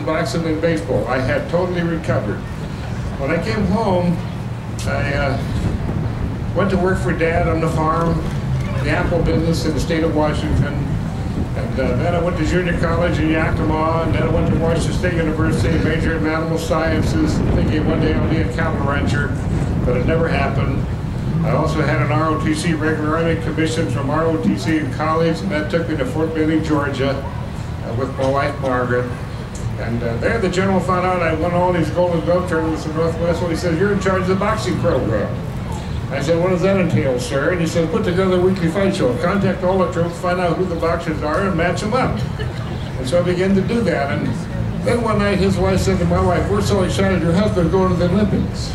in boxing and baseball. I had totally recovered. When I came home, I went to work for Dad on the farm, the apple business in the state of Washington. And then I went to junior college in Yakima, and then I went to Washington State University, majored in animal sciences, thinking one day I'll be a cattle rancher, but it never happened. I also had an ROTC regular Army commission from ROTC in college, and that took me to Fort Benning, Georgia, with my wife Margaret. And there the general found out I won all these Golden Glove tournaments in Northwest. So he said, "You're in charge of the boxing program." I said, "What does that entail, sir?" And he said, "Put together a weekly fight show. Contact all the troops, find out who the boxers are, and match them up." And so I began to do that. And then one night his wife said to my wife, "We're so excited your husband's going to the Olympics."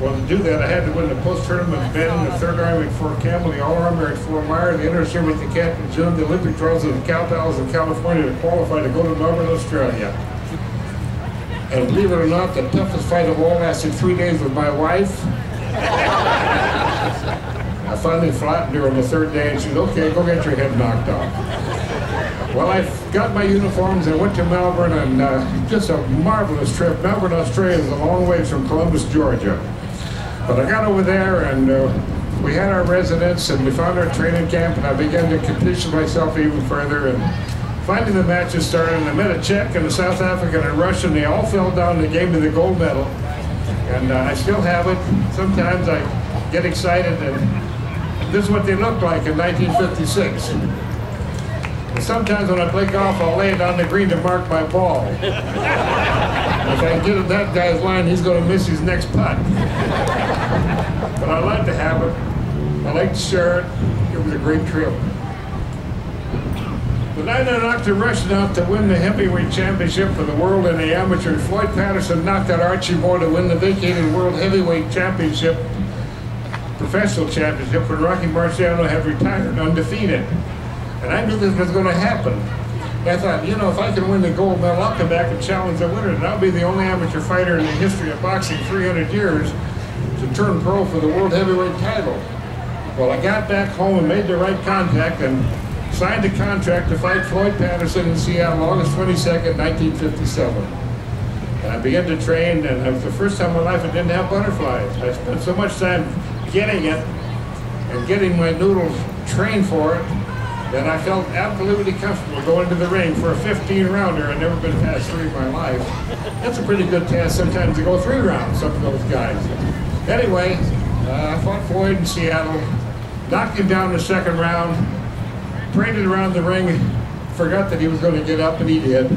Well, to do that, I had to win the post-tournament bid in the 3rd Army at Fort Campbell, the All-Army at Fort Myer, the Inter-Service at Camp June, the Olympic trials in the Cow Palace in California to qualify to go to Melbourne, Australia. And believe it or not, the toughest fight of all lasted 3 days with my wife. I finally flattened her on the 3rd day, and she said, "Okay, go get your head knocked off." Well, I got my uniforms and went to Melbourne, and just a marvelous trip. Melbourne, Australia is a long ways from Columbus, Georgia. But I got over there, and we had our residence, and we found our training camp, and I began to condition myself even further. And finally the matches started, and I met a Czech and a South African and a Russian. They all fell down and they gave me the gold medal. And I still have it. Sometimes I get excited, and this is what they looked like in 1956. And sometimes when I play golf, I'll lay it on the green to mark my ball. If I get at that guy's line, he's going to miss his next putt. But I like to have it. I like to share it. It was a great trip. The night I knocked the Russian out to win the heavyweight championship for the world in the amateur, Floyd Patterson knocked out Archie Moore to win the vacated world heavyweight championship, professional championship, when Rocky Marciano had retired undefeated. And I knew this was going to happen. I thought, you know, if I can win the gold medal, I'll come back and challenge the winner, and I'll be the only amateur fighter in the history of boxing 300 years to turn pro for the world heavyweight title. Well, I got back home and made the right contact and signed a contract to fight Floyd Patterson in Seattle, August 22nd, 1957. And I began to train, and it was the first time in my life I didn't have butterflies. I spent so much time getting it and getting my noodles trained for it, then I felt absolutely comfortable going to the ring for a 15-rounder. I'd never been past 3 in my life. That's a pretty good test sometimes to go 3 rounds, some of those guys. Anyway, I fought Floyd in Seattle, knocked him down in the 2nd round, paraded around the ring, forgot that he was going to get up, and he did.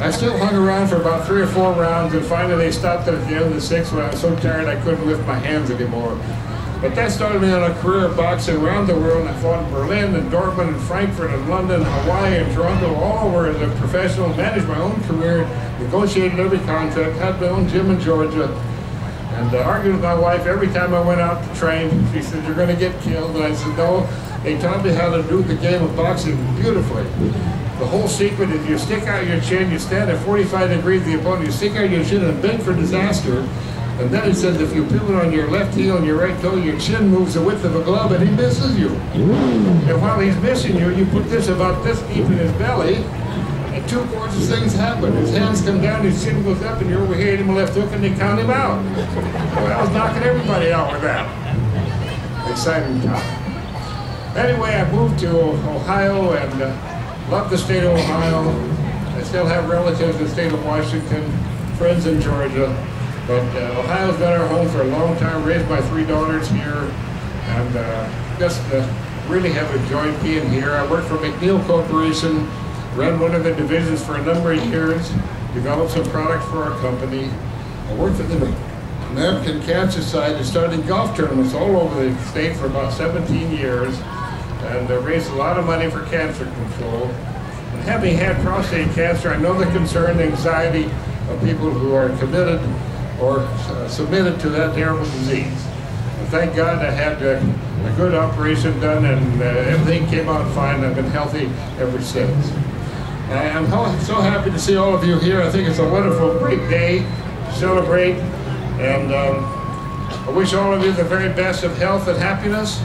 I still hung around for about 3 or 4 rounds, and finally they stopped at the end of the 6th when I was so tired I couldn't lift my hands anymore. But that started me on a career of boxing around the world. I fought in Berlin and Dortmund and Frankfurt and London, Hawaii and Toronto, all over as a professional, managed my own career, negotiated every contract, had my own gym in Georgia, and argued with my wife every time I went out to train. She said, "You're going to get killed." And I said, "No, they taught me how to do the game of boxing beautifully. The whole secret is you stick out your chin, you stand at 45 degrees of the opponent, you stick out your chin and beg for disaster." And then he says, if you pivot on your left heel and your right toe, your chin moves the width of a glove and he misses you. And while he's missing you, you put this about this deep in his belly, and 2 gorgeous things happen. His hands come down, his chin goes up, and you're over here, hit him a left hook, and they count him out. Well, I was knocking everybody out with that. Exciting time. Anyway, I moved to Ohio and loved the state of Ohio. I still have relatives in the state of Washington, friends in Georgia. But Ohio's been our home for a long time, raised my 3 daughters here, and just really have enjoyed being here. I worked for McNeil Corporation, ran one of the divisions for a number of years, developed some products for our company. I worked for the American Cancer Society, started golf tournaments all over the state for about 17 years, and raised a lot of money for cancer control. And having had prostate cancer, I know the concern and anxiety of people who are committed or submitted to that terrible disease. And thank God I had a good operation done, and everything came out fine. I've been healthy ever since. I'm so happy to see all of you here. I think it's a wonderful, great day to celebrate, and I wish all of you the very best of health and happiness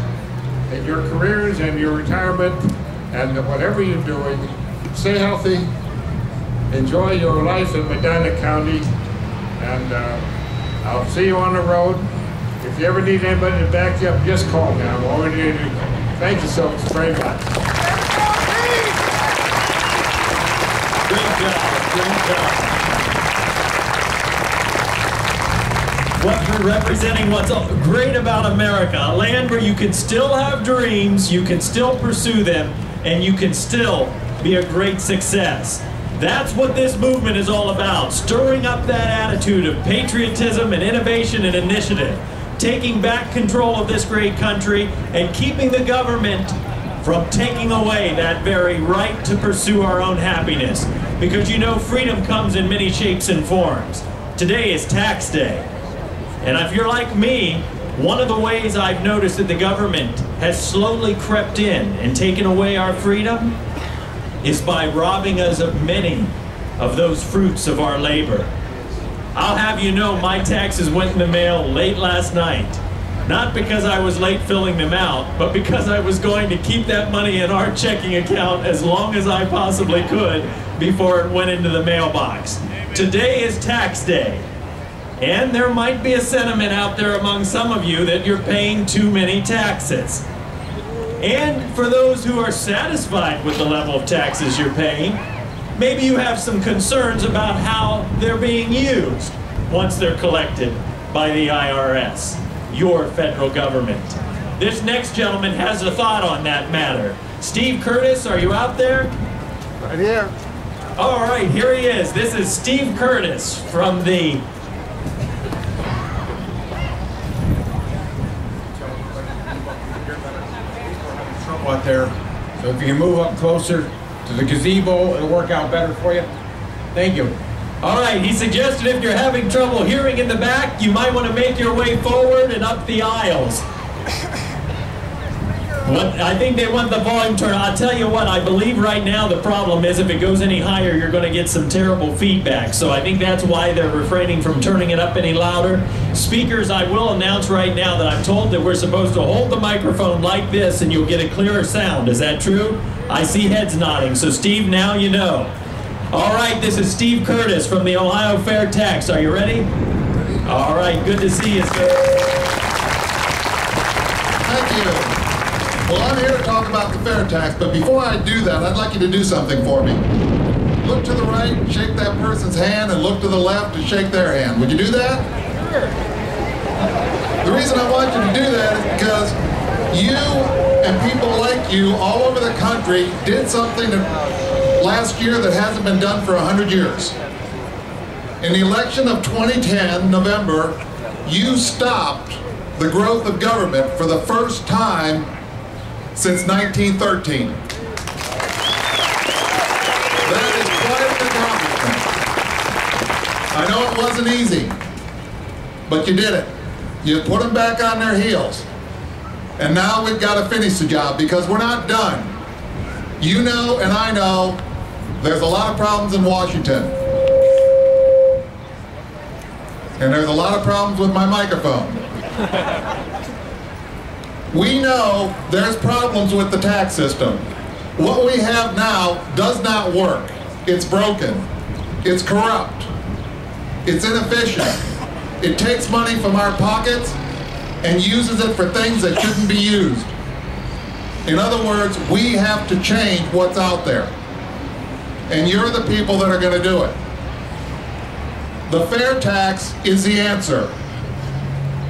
in your careers and your retirement, and whatever you're doing, stay healthy, enjoy your life in Medina County, and I'll see you on the road. If you ever need anybody to back you up, just call me. I'm already here to. Thank you so very much. Great job, great job. What we're representing what's great about America, a land where you can still have dreams, you can still pursue them, and you can still be a great success. That's what this movement is all about, stirring up that attitude of patriotism and innovation and initiative, taking back control of this great country and keeping the government from taking away that very right to pursue our own happiness. Because you know, freedom comes in many shapes and forms. Today is tax day. And if you're like me, one of the ways I've noticed that the government has slowly crept in and taken away our freedom is by robbing us of many of those fruits of our labor. I'll have you know, my taxes went in the mail late last night. Not because I was late filling them out, but because I was going to keep that money in our checking account as long as I possibly could before it went into the mailbox. Today is tax day. And there might be a sentiment out there among some of you that you're paying too many taxes. And for those who are satisfied with the level of taxes you're paying, maybe you have some concerns about how they're being used once they're collected by the IRS, your federal government. This next gentleman has a thought on that matter. Steve Curtis, are you out there? Right here. All right, here he is. This is Steve Curtis from the out there. So if you can move up closer to the gazebo, it'll work out better for you. Thank you. All right, he suggested if you're having trouble hearing in the back, you might want to make your way forward and up the aisles. I think they want the volume turned. I'll tell you what, I believe right now the problem is if it goes any higher, you're going to get some terrible feedback. So I think that's why they're refraining from turning it up any louder. Speakers, I will announce right now that I'm told that we're supposed to hold the microphone like this and you'll get a clearer sound. Is that true? I see heads nodding. So Steve, now you know. All right, this is Steve Curtis from the Ohio Fair Tax. Are you ready? All right, good to see you, sir. Thank you. Well, I'm here to talk about the fair tax, but before I do that, I'd like you to do something for me. Look to the right, shake that person's hand, and look to the left and shake their hand. Would you do that? Sure. The reason I want you to do that is because you and people like you all over the country did something last year that hasn't been done for 100 years. In the election of 2010, November, you stopped the growth of government for the first time since 1913. That is quite an accomplishment. I know it wasn't easy, but you did it. You put them back on their heels. And now we've got to finish the job because we're not done. You know and I know there's a lot of problems in Washington. And there's a lot of problems with my microphone. We know there's problems with the tax system. What we have now does not work. It's broken. It's corrupt. It's inefficient. It takes money from our pockets and uses it for things that shouldn't be used. In other words, we have to change what's out there. And you're the people that are going to do it. The fair tax is the answer.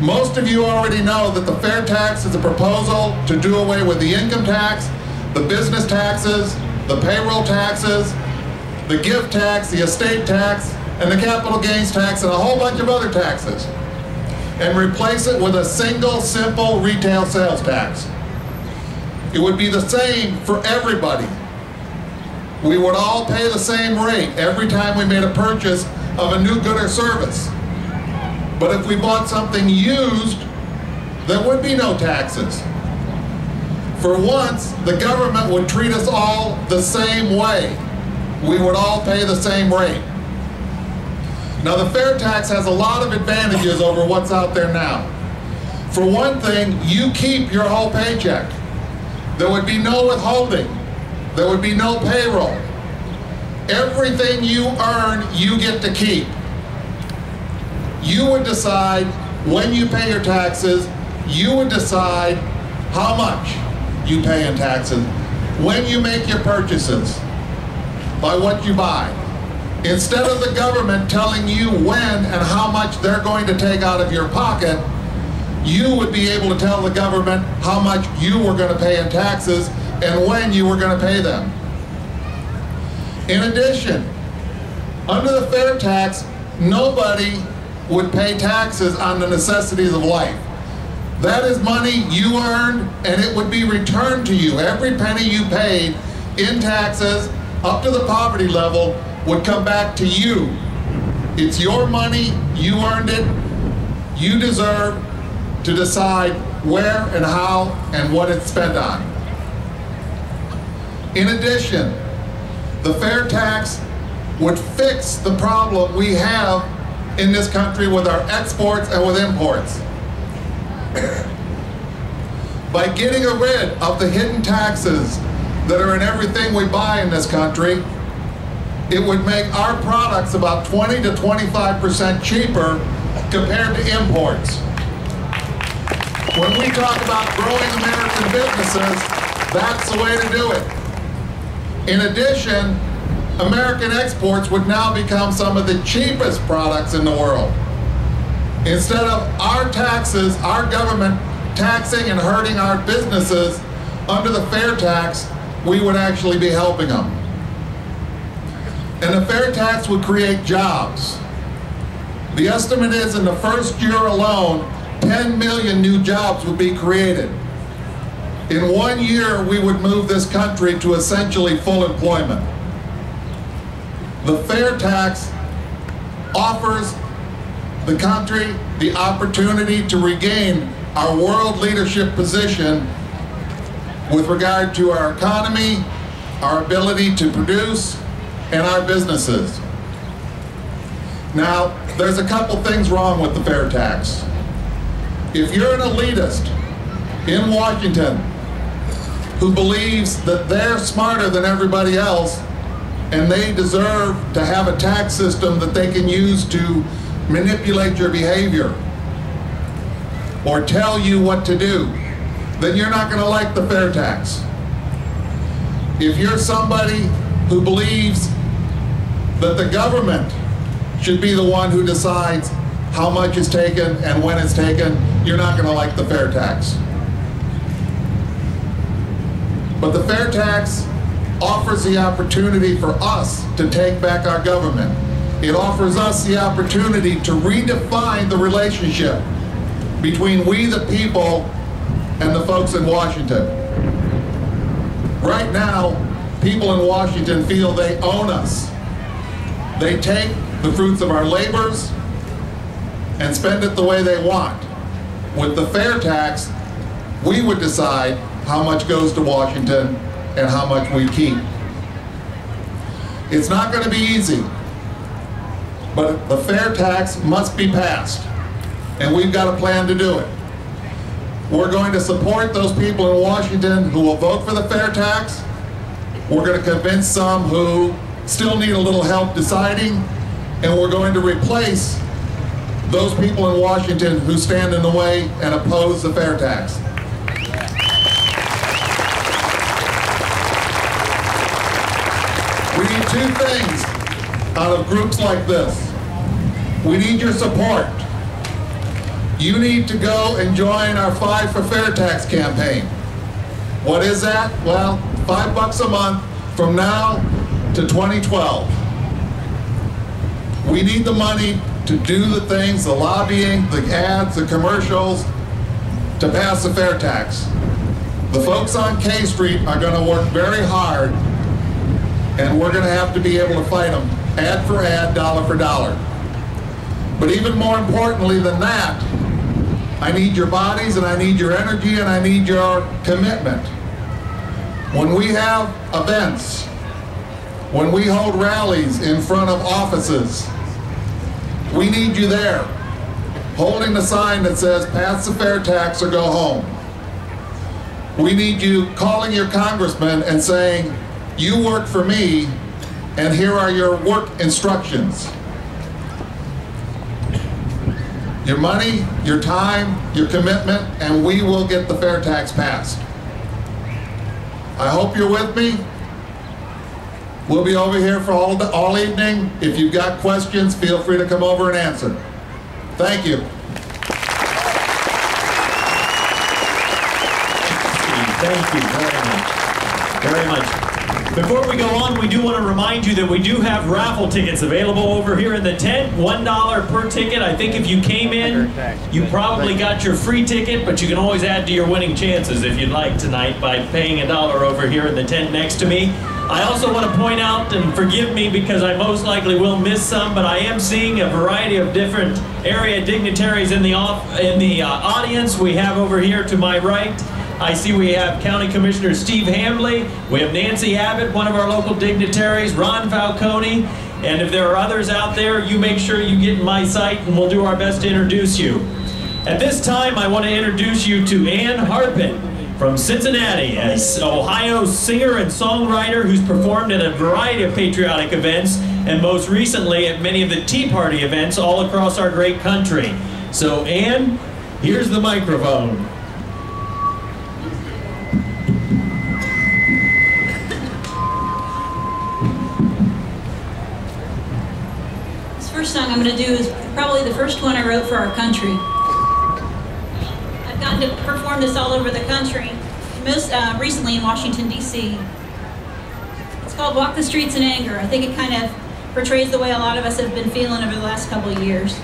Most of you already know that the fair tax is a proposal to do away with the income tax, the business taxes, the payroll taxes, the gift tax, the estate tax, and the capital gains tax, and a whole bunch of other taxes, and replace it with a single, simple retail sales tax. It would be the same for everybody. We would all pay the same rate every time we made a purchase of a new good or service. But if we bought something used, there would be no taxes. For once, the government would treat us all the same way. We would all pay the same rate. Now, the fair tax has a lot of advantages over what's out there now. For one thing, you keep your whole paycheck. There would be no withholding. There would be no payroll. everything you earn, you get to keep. You would decide when you pay your taxes, you would decide how much you pay in taxes, when you make your purchases, by what you buy. Instead of the government telling you when and how much they're going to take out of your pocket, you would be able to tell the government how much you were going to pay in taxes and when you were going to pay them. In addition, under the fair tax, nobody would pay taxes on the necessities of life. That is money you earned, and it would be returned to you. Every penny you paid in taxes up to the poverty level would come back to you. It's your money, you earned it, you deserve to decide where and how and what it's spent on. In addition, the fair tax would fix the problem we have in this country with our exports and with imports. By getting rid of the hidden taxes that are in everything we buy in this country, it would make our products about 20 to 25% cheaper compared to imports. When we talk about growing American businesses, that's the way to do it. In addition, American exports would now become some of the cheapest products in the world. Instead of our taxes, our government taxing and hurting our businesses under the fair tax, we would actually be helping them. And the fair tax would create jobs. The estimate is in the first year alone, 10 million new jobs would be created. In 1 year, we would move this country to essentially full employment. The fair tax offers the country the opportunity to regain our world leadership position with regard to our economy, our ability to produce, and our businesses. Now, there's a couple things wrong with the fair tax. If you're an elitist in Washington who believes that they're smarter than everybody else and they deserve to have a tax system that they can use to manipulate your behavior or tell you what to do, then you're not going to like the fair tax. If you're somebody who believes that the government should be the one who decides how much is taken and when it's taken, you're not going to like the fair tax. But the fair tax offers the opportunity for us to take back our government. It offers us the opportunity to redefine the relationship between we the people and the folks in Washington. Right now, people in Washington feel they own us. They take the fruits of our labors and spend it the way they want. With the fair tax, we would decide how much goes to Washington and how much we keep. It's not going to be easy, but the fair tax must be passed, and we've got a plan to do it. We're going to support those people in Washington who will vote for the fair tax. We're going to convince some who still need a little help deciding, and we're going to replace those people in Washington who stand in the way and oppose the fair tax. We need two things out of groups like this. We need your support. You need to go and join our Five for Fair Tax campaign. What is that? Well, $5 a month from now to 2012. We need the money to do the things, the lobbying, the ads, the commercials, to pass the fair tax. The folks on K Street are going to work very hard, and we're going to have to be able to fight them ad for ad, dollar for dollar. But even more importantly than that, I need your bodies, and I need your energy, and I need your commitment. When we have events, when we hold rallies in front of offices, we need you there, holding the sign that says, pass the fair tax or go home. We need you calling your congressman and saying, you work for me, and here are your work instructions. Your money, your time, your commitment, and we will get the fair tax passed. I hope you're with me. We'll be over here for all evening. If you've got questions, feel free to come over and answer. Thank you. Thank you very much. Very much. Before we go on, we do want to remind you that we do have raffle tickets available over here in the tent. $1 per ticket. I think if you came in, you probably got your free ticket, but you can always add to your winning chances if you'd like tonight by paying $1 over here in the tent next to me. I also want to point out, and forgive me because I most likely will miss some, but I am seeing a variety of different area dignitaries in the audience. We have over here to my right, I see we have County Commissioner Steve Hambley, we have Nancy Abbott, one of our local dignitaries, Ron Falcone, and if there are others out there, you make sure you get in my sight and we'll do our best to introduce you. At this time, I want to introduce you to Ann Harpin from Cincinnati, an Ohio singer and songwriter who's performed at a variety of patriotic events and most recently at many of the Tea Party events all across our great country. So Ann, here's the microphone. This first song I'm going to do is probably the first one I wrote for our country. I've gotten to perform this all over the country, most recently in Washington, D.C. It's called Walk the Streets in Anger. I think it kind of portrays the way a lot of us have been feeling over the last couple of years.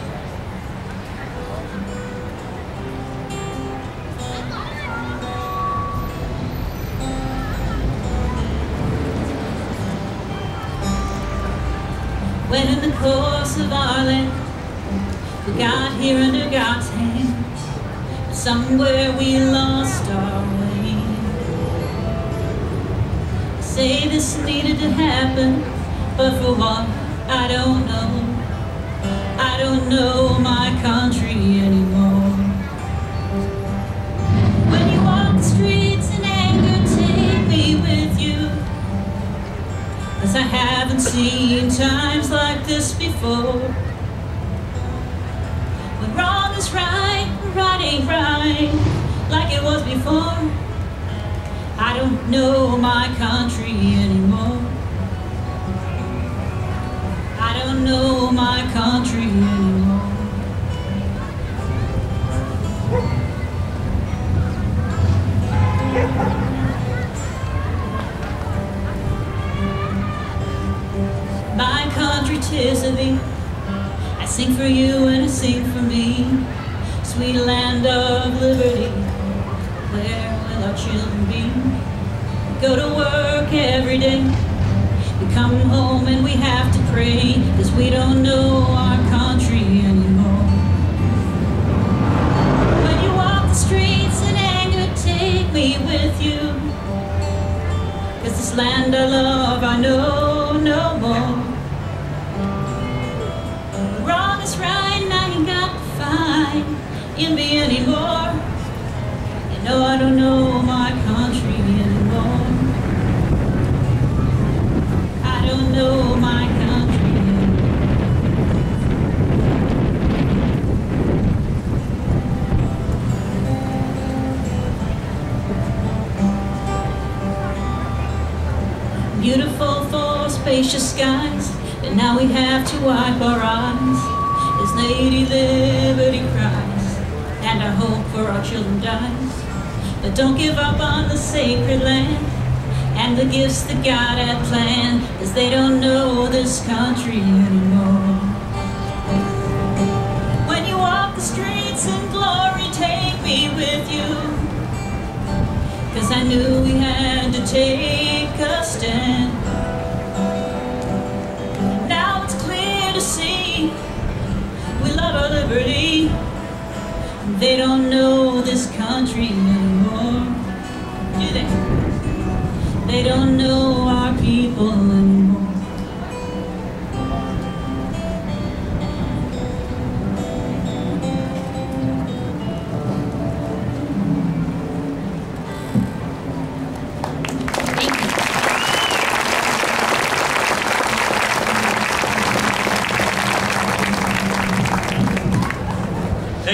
When in the course of our land, we got here under God's hand, but somewhere we lost our way. They say this needed to happen, but for what, I don't know. I don't know my country anymore. When you walk the streets in anger, take me with you, 'cause I haven't seen times like this before. When wrong is right, right ain't right, like it was before. I don't know my country anymore. I don't know my country anymore. My country, 'tis of thee, I sing for you and I sing for me. Sweet land of liberty, where will our children be? We go to work every day, we come home and we have to pray, 'cause we don't know our country anymore. When you walk the streets in anger, take me with you, 'cause this land I love I know no more. Wrong is right and I ain't got to fight in me anymore. You know I don't know my country anymore. I don't know my country anymore. Beautiful for spacious skies, but now we have to wipe our eyes as Lady Liberty cries, and our hope for our children dies. But don't give up on the sacred land and the gifts that God had planned, 'cause they don't know this country anymore. When you walk the streets in glory, take me with you, 'cause I knew we had to take a stand. Now it's clear to see we love our liberty. They don't know this country anymore, do they? They don't know our people anymore.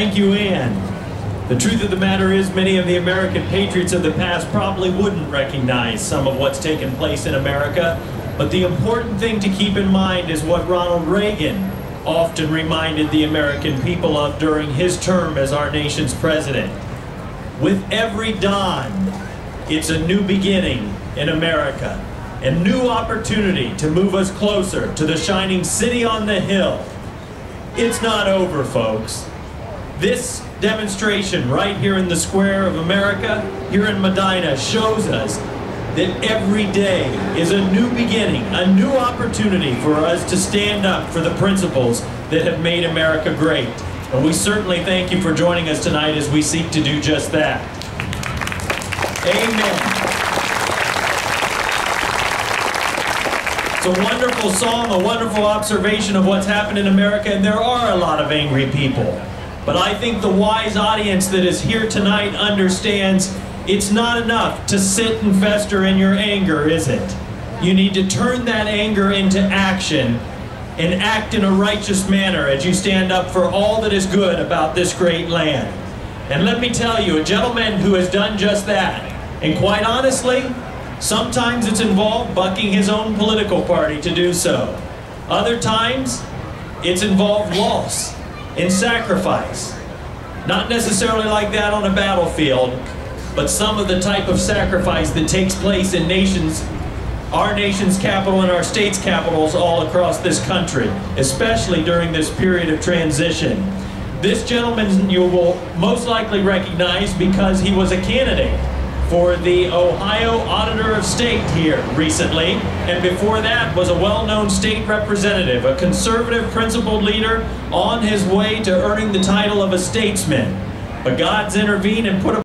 Thank you, Ann. The truth of the matter is many of the American patriots of the past probably wouldn't recognize some of what's taken place in America, but the important thing to keep in mind is what Ronald Reagan often reminded the American people of during his term as our nation's president. With every dawn, it's a new beginning in America, a new opportunity to move us closer to the shining city on the hill. It's not over, folks. This demonstration right here in the square of America, here in Medina, shows us that every day is a new beginning, a new opportunity for us to stand up for the principles that have made America great. And we certainly thank you for joining us tonight as we seek to do just that. Amen. It's a wonderful song, a wonderful observation of what's happened in America, and there are a lot of angry people. But I think the wise audience that is here tonight understands it's not enough to sit and fester in your anger, is it? You need to turn that anger into action and act in a righteous manner as you stand up for all that is good about this great land. And let me tell you, a gentleman who has done just that, and quite honestly, sometimes it's involved bucking his own political party to do so. Other times, it's involved loss and sacrifice. Not necessarily like that on a battlefield, but some of the type of sacrifice that takes place in our nation's capital and our state's capitals all across this country, especially during this period of transition. This gentleman you will most likely recognize because he was a candidate for the Ohio Auditor of State here recently, and before that was a well-known state representative, a conservative principled leader on his way to earning the title of a statesman. But God's intervened and put a